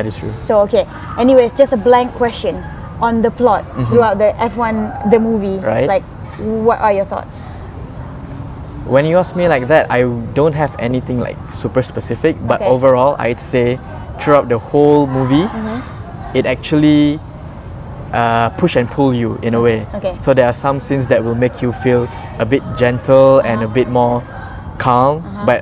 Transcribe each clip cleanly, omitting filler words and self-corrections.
That is true. So okay. Anyways, just a blank question on the plot throughout the F1 the movie. Right. Like, what are your thoughts? When you ask me like that, I don't have anything like super specific, but Okay. overall, I'd say throughout the whole movie, it actually push and pull you in a way. Okay. So there are some scenes that will make you feel a bit gentle and a bit more calm, but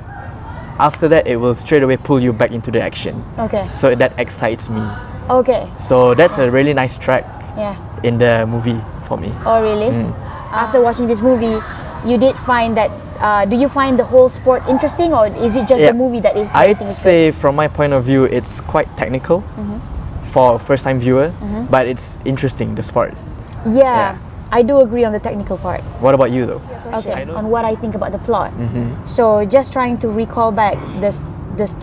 after that, it will straight away pull you back into the action. Okay. So that excites me. Okay. So that's a really nice track Yeah. in the movie for me. Oh really? After watching this movie, you did find that. Do you find the whole sport interesting, or is it just Yeah. the movie that is? I'd say from my point of view, it's quite technical for a first-time viewer, but it's interesting, the sport. Yeah, I do agree on the technical part. What about you though? Okay, on what I think about the plot. So just trying to recall back this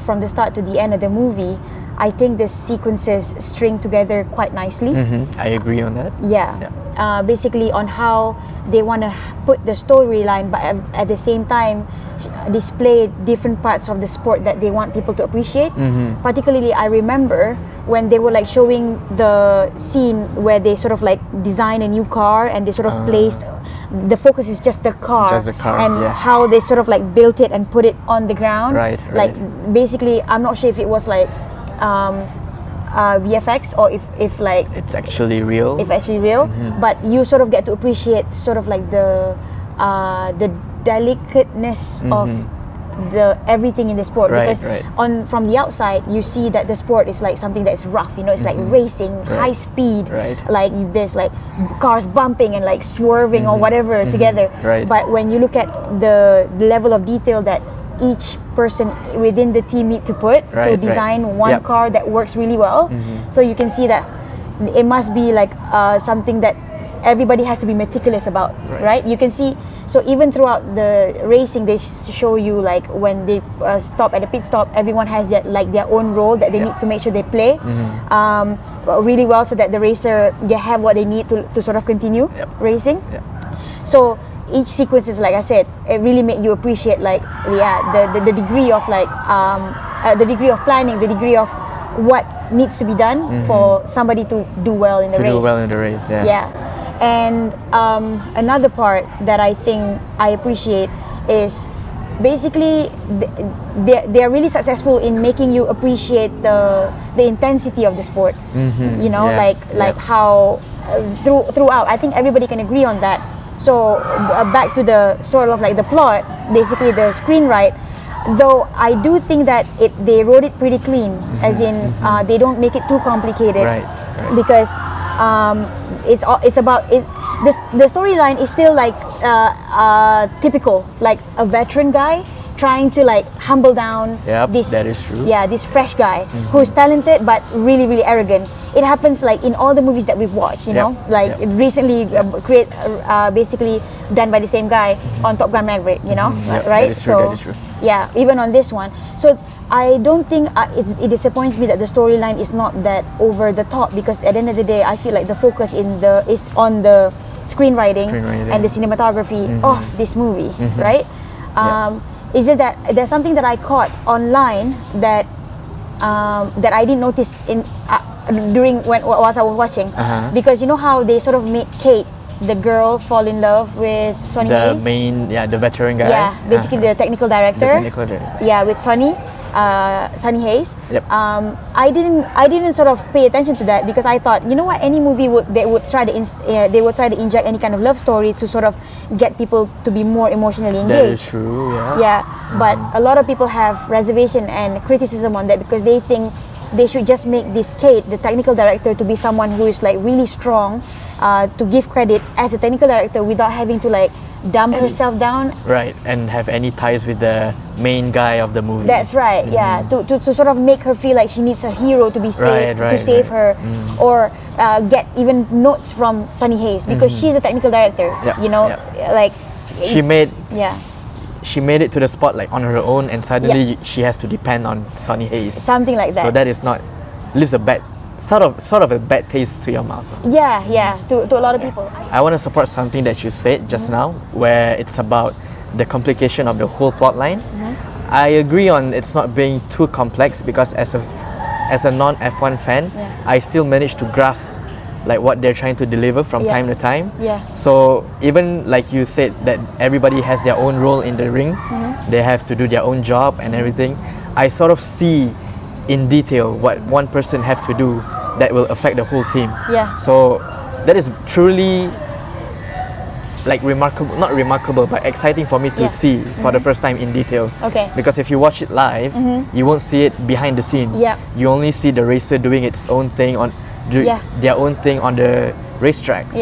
from the start to the end of the movie, I think the sequences string together quite nicely. I agree on that. Yeah. Basically on how they want to put the storyline, but at the same time display different parts of the sport that they want people to appreciate. Particularly, I remember when they were like showing the scene where they sort of like design a new car and they sort of placed the focus is just the car, and how they sort of like built it and put it on the ground. Right. Like basically, I'm not sure if it was like VFX or if like It's actually real. if actually real, but you sort of get to appreciate sort of like the delicateness of the everything in the sport, because from the outside you see that the sport is like something that is rough, it's like racing, high speed, like there's like cars bumping and like swerving or whatever together. But when you look at the level of detail that each person within the team need to put to design one car that works really well, so you can see that it must be like something that everybody has to be meticulous about, right? You can see, so even throughout the racing, they show you like when they stop at the pit stop, everyone has their own role that they need to make sure they play really well, so that the racer they have what they need to sort of continue racing. So each sequence is, like I said, it really made you appreciate like the degree of like the degree of planning, the degree of what needs to be done for somebody to do well in the race. To do well in the race, And another part that I think I appreciate is basically they're really successful in making you appreciate the intensity of the sport. Like how throughout, I think everybody can agree on that. So back to the sort of like the plot, basically the screenwrite, though I do think that they wrote it pretty clean, as in they don't make it too complicated, because the storyline is still like typical, like a veteran guy trying to like humble down this, that is true. this fresh guy who's talented but really really arrogant. It happens like in all the movies that we've watched, recently basically done by the same guy on Top Gun Maverick, right? That is true, that is true. Yeah, even on this one. So I don't think it disappoints me that the storyline is not that over the top, because at the end of the day, I feel like the focus is on the screenwriting and the cinematography of this movie, right? It's just that there's something that I caught online that I didn't notice in whilst I was watching, because you know how they sort of made Kate, the girl, fall in love with Sonny Hayes? The veteran guy. Yeah, basically the technical director. Yeah, with Sonny Hayes. I didn't sort of pay attention to that, because I thought, you know what, any movie they would try to inject any kind of love story to sort of get people to be more emotionally engaged. That is true. But a lot of people have reservation and criticism on that, because they think they should just make this Kate, the technical director, to be someone who is like really strong, to give credit as a technical director without having to like dumb herself down, and have any ties with the main guy of the movie. That's right. To sort of make her feel like she needs a hero to be saved, to save her, or get even notes from Sonny Hayes, because she's a technical director. Like she made it to the spotlight on her own, and suddenly she has to depend on Sonny Hayes. Something like that. So that is leaves a bad sort of a bad taste to your mouth. To a lot of people. I want to support something that you said just now, where it's about the complication of the whole plot line. I agree on it's not being too complex, because as a as a non-F1 fan, I still manage to grasp like what they're trying to deliver from time to time. So even like you said that everybody has their own role in the ring, they have to do their own job and everything. I sort of see in detail what one person have to do that will affect the whole team. So that is truly like remarkable, not remarkable, but exciting for me to see for the first time in detail. Because if you watch it live, you won't see it behind the scene. You only see the racer doing its own thing on their own thing on the racetracks.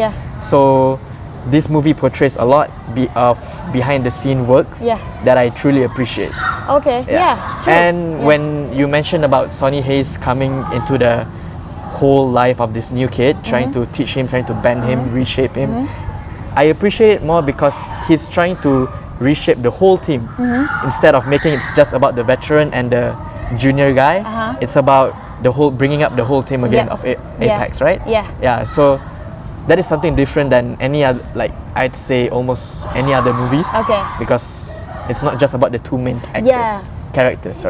So this movie portrays a lot of behind the scene works that I truly appreciate. And when you mentioned about Sonny Hayes coming into the whole life of this new kid, trying to teach him, trying to bend him, reshape him, I appreciate it more because he's trying to reshape the whole team instead of making it just about the veteran and the junior guy. It's about the whole bringing up the whole team again of Apex, right? So that is something different than any other, like I'd say almost any other movies, because it's not just about the two main characters.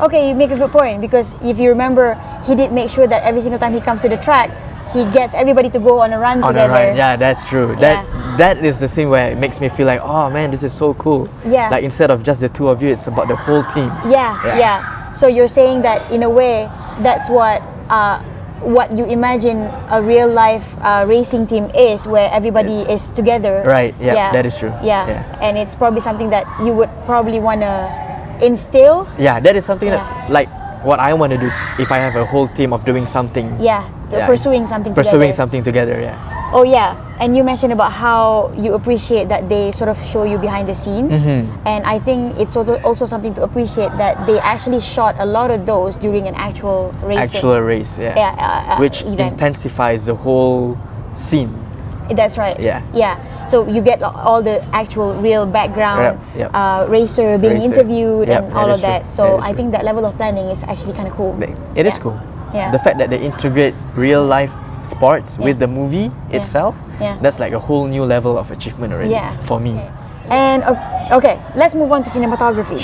Okay, you make a good point, because if you remember, he did make sure that every single time he comes to the track, he gets everybody to go on a run together. Yeah, that's true. That is the scene where it makes me feel like, oh man, this is so cool. Like instead of just the two of you, it's about the whole team. So you're saying that in a way, that's what you imagine a real life racing team is, where everybody is together. That is true. And it's probably something that you would probably want to instill. That is something that, like, what I want to do if I have a whole team of doing something. Pursuing something together. Oh yeah, and you mentioned about how you appreciate that they sort of show you behind the scene, and I think it's also something to appreciate that they actually shot a lot of those during an actual race. Which event. Intensifies the whole scene. That's right. So you get all the actual real background racer being interviewed and all of that. So I think that level of planning is actually kind of cool. It is cool. The fact that they integrate real life sports with the movie itself, that's like a whole new level of achievement already for me. And okay, let's move on to cinematography.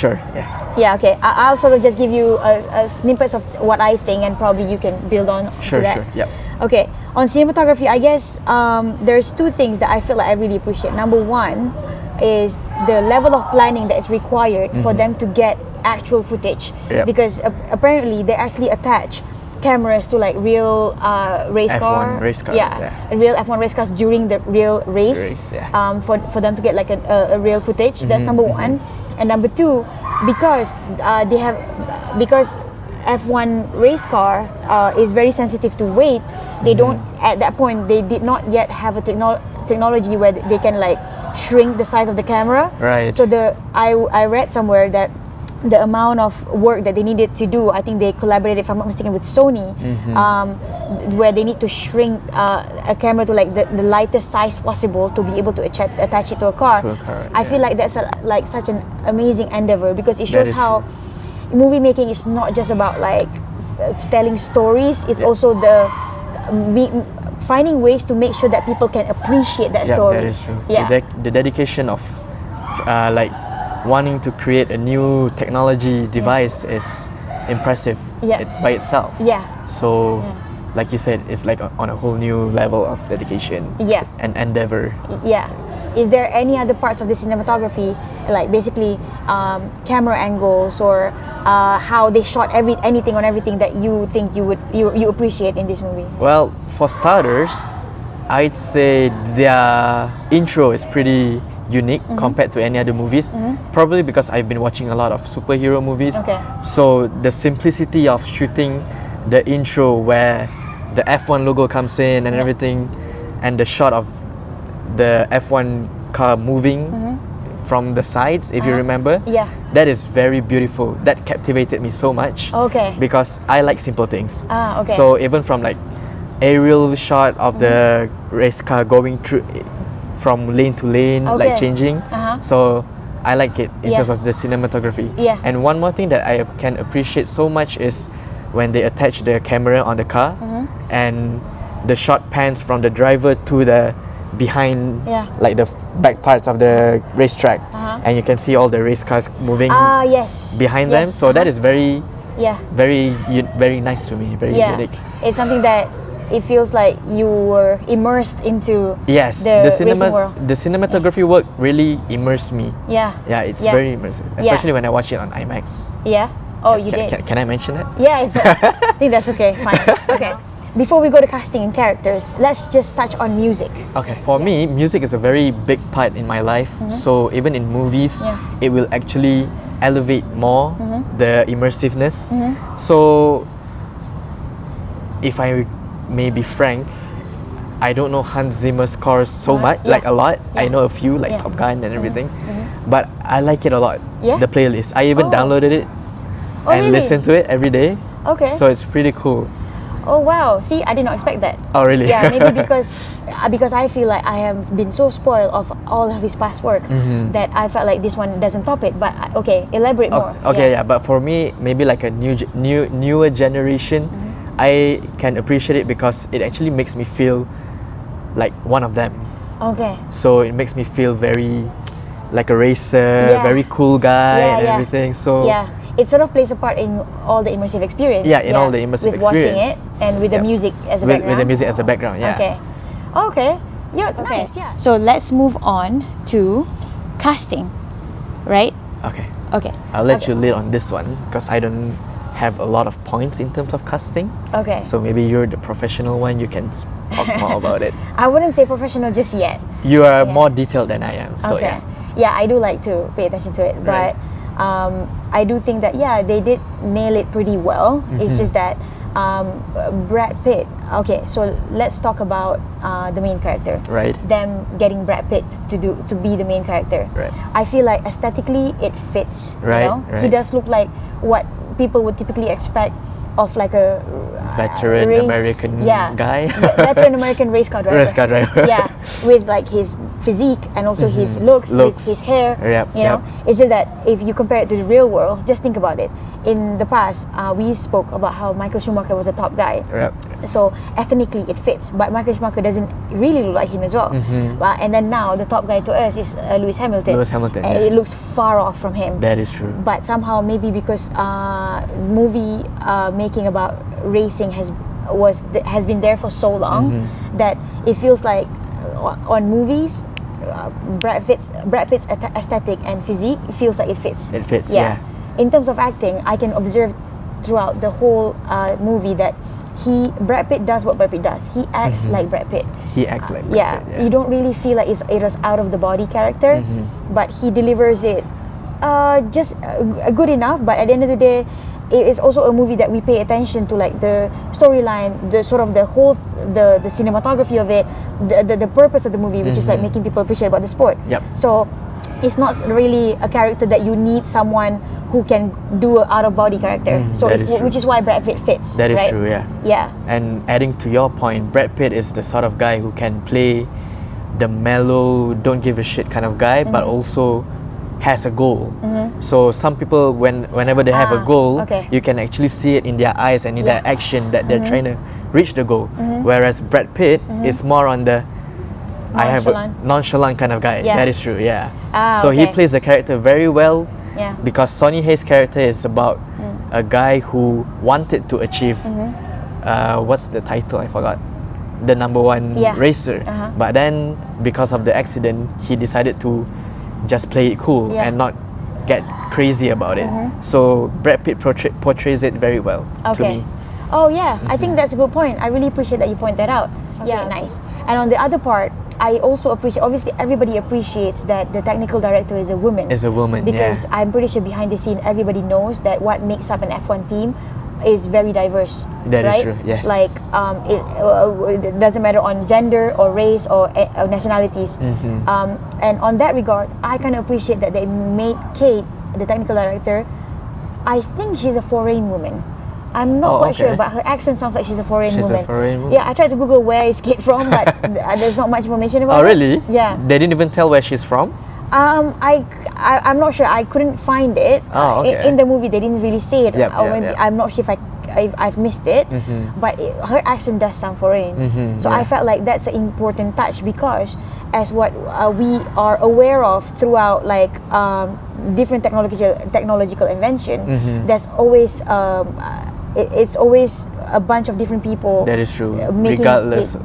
Okay. I'll sort of just give you a snippets of what I think, and probably you can build on to that. Okay, on cinematography, I guess there's two things that I feel like I really appreciate. Number one is the level of planning that is required for them to get actual footage, because apparently they actually attach cameras to like real race cars, real F1 race cars during the real race, for them to get like a real footage. That's number one. And number two, because F1 race car is very sensitive to weight, they don't, at that point, they did not yet have a technology where they can like shrink the size of the camera. So I read somewhere that the amount of work that they needed to do, I think they collaborated, if I'm not mistaken, with Sony, where they need to shrink a camera to like the lightest size possible to be able to attach it to a car. I feel like that's like such an amazing endeavor, because it shows how movie making is not just about like telling stories, it's also the finding ways to make sure that people can appreciate that story. That is true. The dedication of like wanting to create a new technology device is impressive by itself. So like you said, it's like on a whole new level of dedication and endeavor. Is there any other parts of the cinematography, like basically camera angles, or how they shot anything on everything, that you think you appreciate in this movie? Well, for starters, I'd say their intro is pretty unique compared to any other movies, probably because I've been watching a lot of superhero movies. So the simplicity of shooting the intro where the F1 logo comes in and everything, and the shot of the F1 car moving from the sides, if you remember, that is very beautiful. That captivated me so much, because I like simple things. So even from like aerial shot of the race car going through from lane to lane, like changing. So I like it in terms of the cinematography. And one more thing that I can appreciate so much is when they attach the camera on the car, and the shot pans from the driver to the behind, like the back parts of the racetrack, and you can see all the race cars moving behind them. So that is very very nice to me, very unique. It's something that it feels like you were immersed into the racing world. The cinematography work really immersed me. It's very immersive, especially when I watch it on IMAX. You did. Can I mention that? I think that's okay. Fine. Okay. Before we go to casting and characters, let's just touch on music. Okay. For me, music is a very big part in my life. So even in movies, it will actually elevate more the immersiveness. So if I may be frank, I don't know Hans Zimmer's scores so much, like a lot. I know a few, like Top Gun and everything, but I like it a lot. The playlist. I even downloaded it and listen to it every day. Okay. So it's pretty cool. Oh wow! See, I did not expect that. Oh really? Yeah, maybe because I feel like I have been so spoiled of all of his past work that I felt like this one doesn't top it. But okay, elaborate more. Okay, but for me, maybe like a newer generation, I can appreciate it because it actually makes me feel like one of them. Okay. So it makes me feel very like a racer, very cool guy and everything. So it sort of plays a part in all the immersive experience. In all the immersive with experience. Watching it and with the music as a background. With the music as a background, Okay. Nice. So let's move on to casting, right? Okay. I'll let you lead on this one because I don't have a lot of points in terms of casting. Okay. So maybe you're the professional one, you can talk more about it. I wouldn't say professional just yet. You are more detailed than I am. So I do like to pay attention to it, but I do think that they did nail it pretty well. It's just that Brad Pitt. Okay, so let's talk about the main character. Right. Them getting Brad Pitt to be the main character. Right. I feel like aesthetically it fits. Right. You know? He does look like what people would typically expect of like a veteran American guy. Veteran American race car driver. Race car driver. With like his physique and also his looks, with his hair. You know, it's just that if you compare it to the real world, just think about it. In the past, we spoke about how Michael Schumacher was a top guy. So ethnically it fits, but Michael Schumacher doesn't really look like him as well. And then now the top guy to us is Lewis Hamilton. It looks far off from him. That is true. But somehow maybe because movie making about racing has been there for so long that it feels like on movies Brad Pitt's aesthetic and physique feels like it fits. It fits. In terms of acting, I can observe throughout the whole movie that Brad Pitt does what Brad Pitt does. He acts like Brad Pitt. He acts like Brad Pitt. You don't really feel like it was out of the body character, but he delivers it just good enough. But at the end of the day, it is also a movie that we pay attention to, like the storyline, the sort of the whole the cinematography of it, the purpose of the movie, which is like making people appreciate about the sport. So it's not really a character that you need someone who can do an out of body character. So which is why Brad Pitt fits. That is right? true. And adding to your point, Brad Pitt is the sort of guy who can play the mellow, don't give a shit kind of guy, but also has a goal. So some people, whenever they have a goal, you can actually see it in their eyes and in their action that they're trying to reach the goal. Whereas Brad Pitt is more on the I have a nonchalant kind of guy. That is true. So he plays the character very well. Because Sonny Hayes' character is about a guy who wanted to achieve what's the title? I forgot. The number one racer. But then because of the accident, he decided to just play it cool and not get crazy about it. So Brad Pitt portrays it very well to me. Oh yeah, I think that's a good point. I really appreciate that you point that out. Nice. And on the other part, I also appreciate, obviously everybody appreciates that the technical director is a woman. Because I'm pretty sure behind the scene everybody knows that what makes up an F1 team is very diverse. That is true, yes. Like it doesn't matter on gender or race or nationalities. And on that regard, I kind of appreciate that they made Kate, the technical director, I think she's a foreign woman. I'm not quite sure, but her accent sounds like she's a foreign woman. Yeah, I tried to Google where is Kate from, but there's not much information about it. Oh really? Yeah. They didn't even tell where she's from? I'm not sure. I couldn't find it. In the movie, they didn't really say it. I'm not sure if I've missed it. But her accent does sound foreign. So I felt like that's an important touch because, as what we are aware of throughout, like different technological invention, there's always it's always a bunch of different people. That is true. Regardless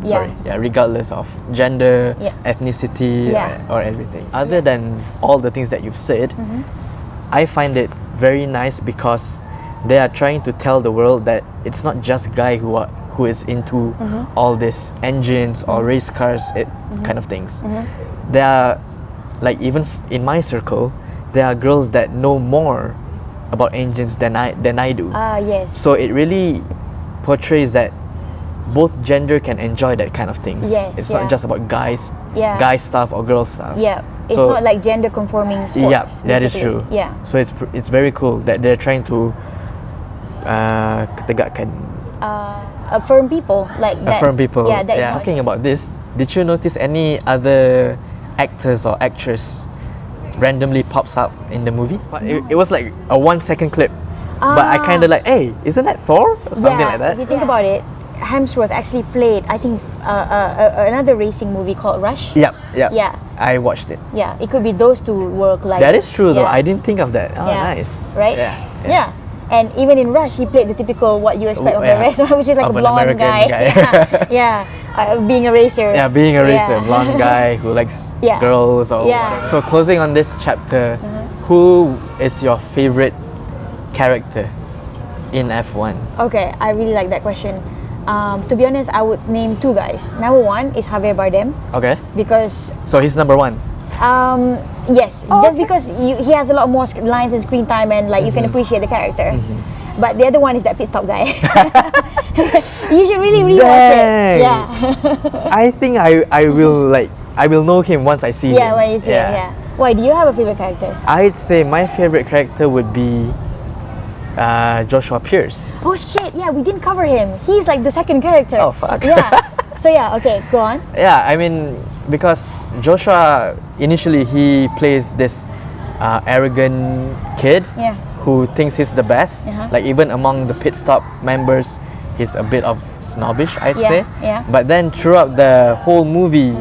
of gender, ethnicity, or everything. Other than all the things that you've said, I find it very nice because they are trying to tell the world that it's not just guy who is into all these engines or race cars kind of things. There are, like, even in my circle, there are girls that know more about engines than I do. Yes. So it really portrays that both gender can enjoy that kind of things. Yes, it's not just about guy stuff or girl stuff. Yeah. It's not like gender conforming sports. Yeah, that is true. Yeah. So it's very cool that they're trying to ketegakkan. Affirm people like that. Affirm people. Yeah, that is not. Talking about this, did you notice any other actors or actress randomly pops up in the movie? But it was like a 1 second clip. But I kind of like, hey, isn't that Thor? Or something like that. If you think about it, Hemsworth actually played, I think, another racing movie called Rush. Yeah. I watched it. Yeah, it could be those two work like. That is true though. I didn't think of that. Oh, nice. Right? Yeah. And even in Rush, he played the typical what you expect of the restaurant, which is like of a blonde guy. Being a racer. Yeah, being a racer, blonde guy who likes girls or whatever. So closing on this chapter, who is your favorite character in F1? Okay, I really like that question. To be honest, I would name two guys. Number one is Javier Bardem. Okay. Because. So he's number one. Yes, just because he has a lot more lines and screen time, and like you can appreciate the character. But the other one is that pit stop guy. You should really rewatch it. Yeah. I think I will know him once I see him. Yeah, when you see him. Yeah. Why, do you have a favorite character? I'd say my favorite character would be Joshua Pierce. Oh shit! Yeah, we didn't cover him. He's like the second character. Oh fuck. Yeah. So yeah, okay, go on. Yeah, I mean, because Joshua initially he plays this arrogant kid who thinks he's the best. Like even among the pit stop members, he's a bit of snobbish, I'd say. Yeah. But then throughout the whole movie,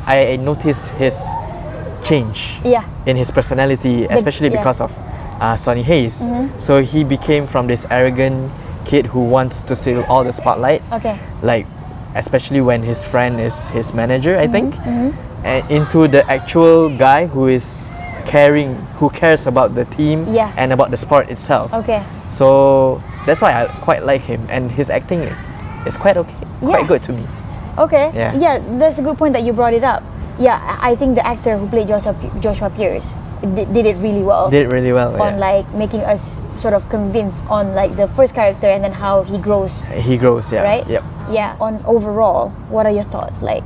I noticed his change in his personality, especially because of Sonny Hayes. So he became from this arrogant kid who wants to steal all the spotlight. Okay. Like, especially when his friend is his manager, I think, and into the actual guy who cares about the team and about the sport itself. Okay. So that's why I quite like him, and his acting is quite good to me. Okay. Yeah, that's a good point that you brought it up. Yeah, I think the actor who played Joshua Pierce did it really well. On like making us sort of convinced on like the first character and then how he grows. Right? Yep. Yeah. On overall, what are your thoughts like?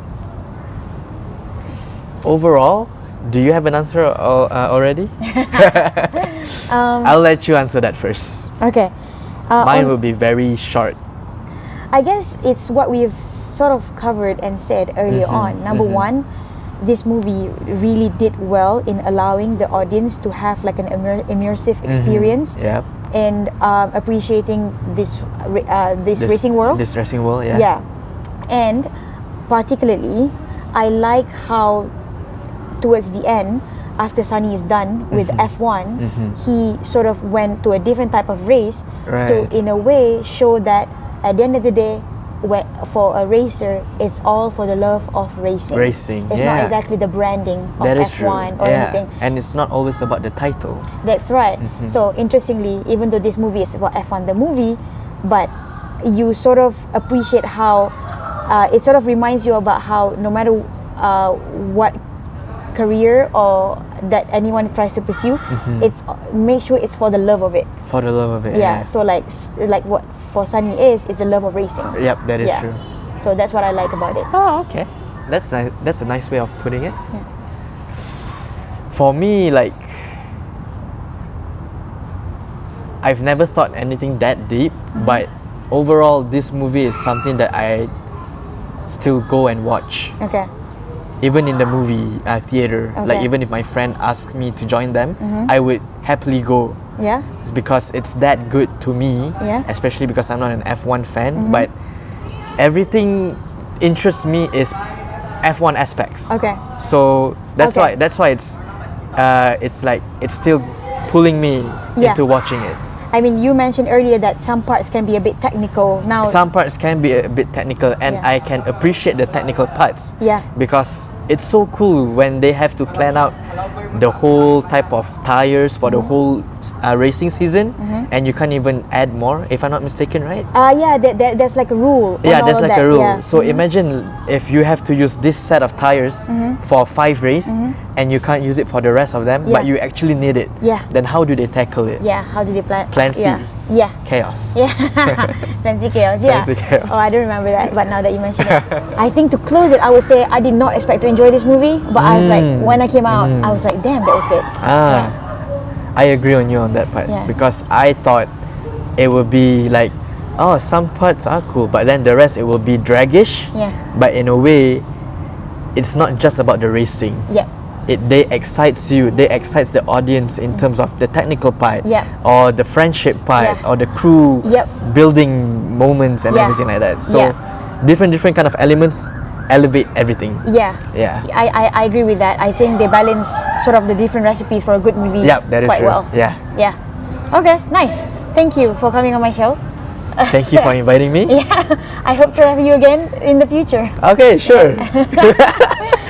Overall, do you have an answer already? I'll let you answer that first. Okay. Mine will be very short. I guess it's what we've sort of covered and said earlier on. Number one, this movie really did well in allowing the audience to have like an immersive experience and appreciating this racing world. This racing world, yeah. And particularly, I like how towards the end, after Sonny is done with F1, he sort of went to a different type of race to, in a way, show that at the end of the day, for a racer, it's all for the love of racing. It's not exactly the branding of F1 or anything. And it's not always about the title. That's right. So interestingly, even though this movie is about F1 the movie, but you sort of appreciate how it sort of reminds you about how no matter what career or that anyone tries to pursue, it's make sure it's for the love of it. For the love of it. Yeah. So like what for Sonny is a love of racing. Yep, that is true. So that's what I like about it. Oh, okay. That's nice. That's a nice way of putting it. Yeah. For me, like, I've never thought anything that deep, but overall, this movie is something that I still go and watch. Okay. Even in the movie theater, like even if my friend asked me to join them, I would happily go. Yeah. It's because it's that good to me. Yeah. Especially because I'm not an F1 fan, but everything interests me is F1 aspects. Okay. So that's why it's it's like it's still pulling me into watching it. I mean, you mentioned earlier that some parts can be a bit technical. Now, some parts can be a bit technical, and I can appreciate the technical parts. Because it's so cool when they have to plan out the whole type of tires for the whole racing season, and you can't even add more, if I'm not mistaken, right? There's like a rule. There's like a rule. So imagine if you have to use this set of tires for 5 races, and you can't use it for the rest of them, but you actually need it. Then how do they tackle it? How do they plan C. Chaos. Plan C chaos. Plan C chaos. Oh, I don't remember that, but now that you mention it, I think to close it, I would say I did not expect to enjoy this movie, but I was like, when I came out, I was like, damn, that was good. I agree on you on that part, because I thought it would be like, oh, some parts are cool, but then the rest it will be draggish. But in a way, it's not just about the racing. They excites you, they excites the audience in terms of the technical part, or the friendship part, or the crew building moments and everything like that. So different kind of elements elevate everything. I agree with that. I think they balance sort of the different recipes for a good movie that is quite true. well. Okay, nice. Thank you for coming on my show. Thank you for inviting me. I hope to have you again in the future. Okay, sure.